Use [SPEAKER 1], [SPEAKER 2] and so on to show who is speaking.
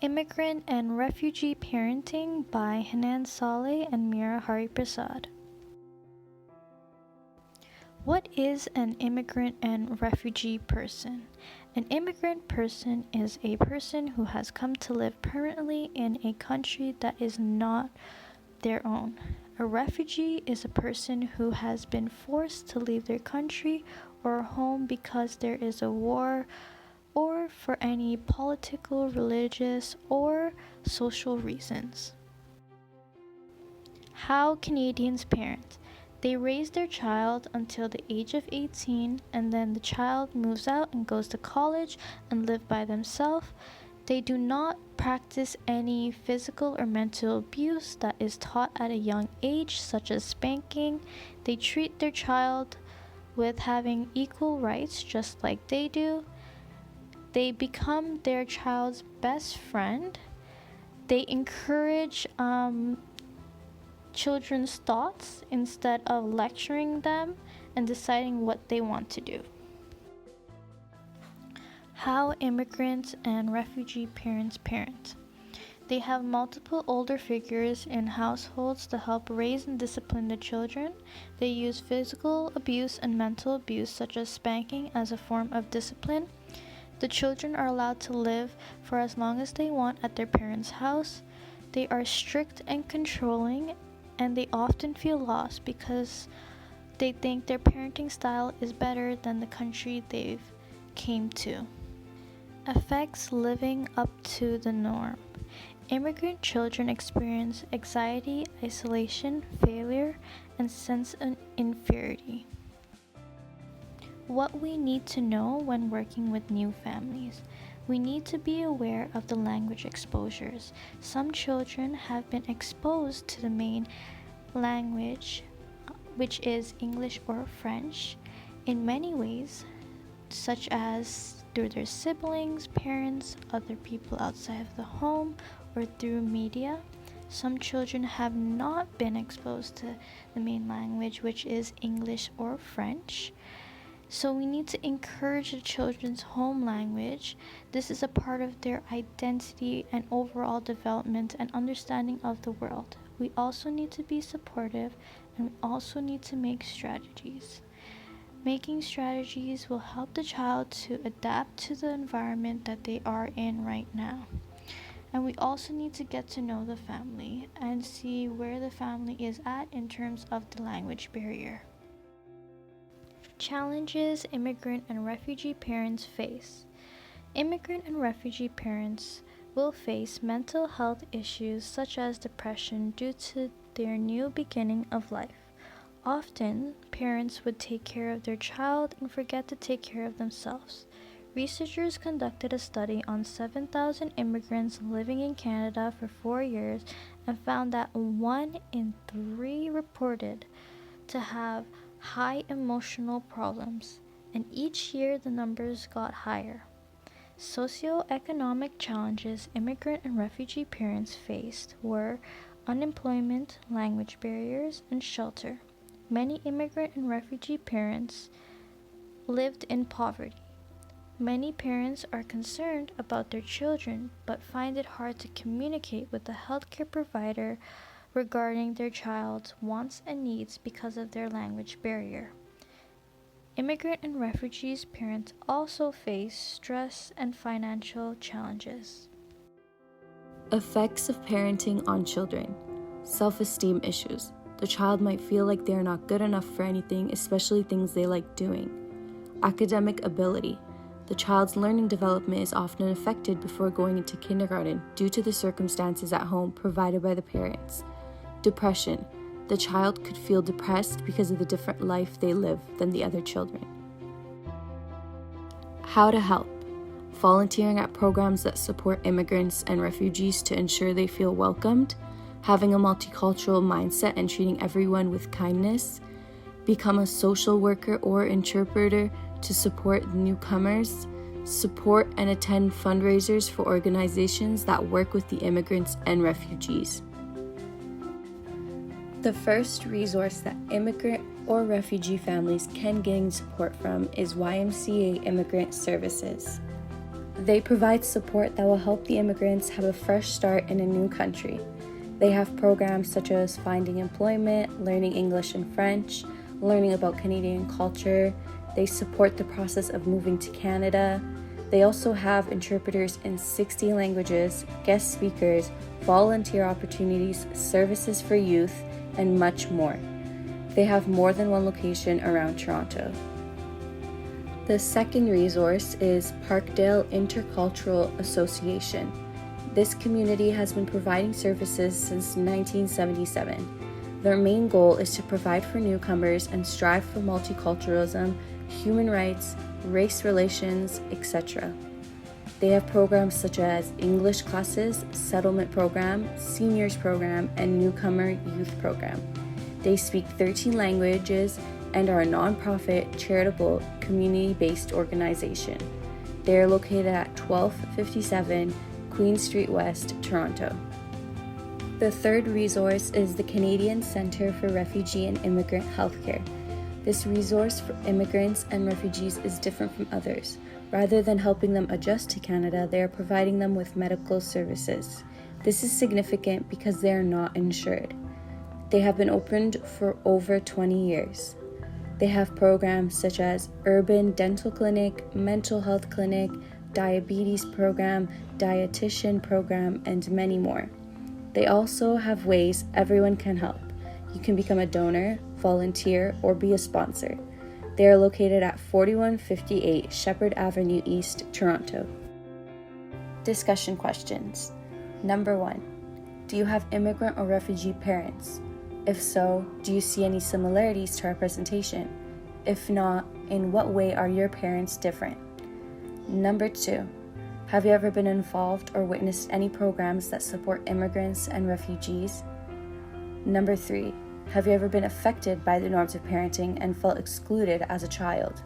[SPEAKER 1] Immigrant and Refugee Parenting by Hanan Saleh and Mira Hariprasad. What is an immigrant and refugee person? An immigrant person is a person who has come to live permanently in a country that is not their own. A refugee is a person who has been forced to leave their country or home because there is a war or for any political, religious, or social reasons. How Canadians parent. They raise their child until the age of 18 and then the child moves out and goes to college and live by themselves. They do not practice any physical or mental abuse that is taught at a young age, such as spanking. They treat their child with having equal rights just like they do. They become their child's best friend. They encourage children's thoughts instead of lecturing them and deciding what they want to do. How immigrants and refugee parents parent. They have multiple older figures in households to help raise and discipline the children. They use physical abuse and mental abuse, such as spanking, as a form of discipline. The children are allowed to live for as long as they want at their parents' house. They are strict and controlling, and they often feel lost because they think their parenting style is better than the country they've came to. Affects living up to the norm. Immigrant children experience anxiety, isolation, failure, and sense of inferiority. What we need to know when working with new families. We need to be aware of the language exposures. Some children have been exposed to the main language, which is English or French, in many ways, such as through their siblings, parents, other people outside of the home, or through media. Some children have not been exposed to the main language, which is English or French. So we need to encourage the children's home language. This is a part of their identity and overall development and understanding of the world. We also need to be supportive, and we also need to make strategies. Making strategies will help the child to adapt to the environment that they are in right now. And we also need to get to know the family and see where the family is at in terms of the language barrier. Challenges immigrant and refugee parents face. Immigrant and refugee parents will face mental health issues such as depression due to their new beginning of life. Often, parents would take care of their child and forget to take care of themselves. Researchers conducted a study on 7,000 immigrants living in Canada for 4 years and found that 1 in 3 reported to have high emotional problems, and each year the numbers got higher. Socioeconomic challenges immigrant and refugee parents faced were unemployment, language barriers, and shelter. Many immigrant and refugee parents lived in poverty. Many parents are concerned about their children but find it hard to communicate with the healthcare provider regarding their child's wants and needs because of their language barrier. Immigrant and refugees parents also face stress and financial challenges.
[SPEAKER 2] Effects of parenting on children. Self-esteem issues. The child might feel like they are not good enough for anything, especially things they like doing. Academic ability. The child's learning development is often affected before going into kindergarten due to the circumstances at home provided by the parents. Depression. The child could feel depressed because of the different life they live than the other children. How to help. Volunteering at programs that support immigrants and refugees to ensure they feel welcomed, having a multicultural mindset and treating everyone with kindness, become a social worker or interpreter to support newcomers, support and attend fundraisers for organizations that work with the immigrants and refugees. The first resource that immigrant or refugee families can gain support from is YMCA Immigrant Services. They provide support that will help the immigrants have a fresh start in a new country. They have programs such as finding employment, learning English and French, learning about Canadian culture. They support the process of moving to Canada. They also have interpreters in 60 languages, guest speakers, volunteer opportunities, services for youth, and much more. They have more than one location around Toronto. The second resource is Parkdale Intercultural Association. This community has been providing services since 1977. Their main goal is to provide for newcomers and strive for multiculturalism, human rights, race relations, etc. They have programs such as English classes, settlement program, seniors program, and newcomer youth program. They speak 13 languages and are a non-profit, charitable, community-based organization. They are located at 1257 Queen Street West, Toronto. The third resource is the Canadian Centre for Refugee and Immigrant Healthcare. This resource for immigrants and refugees is different from others. Rather than helping them adjust to Canada, they are providing them with medical services. This is significant because they are not insured. They have been opened for over 20 years. They have programs such as urban dental clinic, mental health clinic, diabetes program, dietitian program, and many more. They also have ways everyone can help. You can become a donor, volunteer, or be a sponsor. They are located at 4158 Shepherd Avenue East, Toronto. Discussion questions. Number 1. Do you have immigrant or refugee parents? If so, do you see any similarities to our presentation? If not, in what way are your parents different? Number 2. Have you ever been involved or witnessed any programs that support immigrants and refugees? Number 3. Have you ever been affected by the norms of parenting and felt excluded as a child?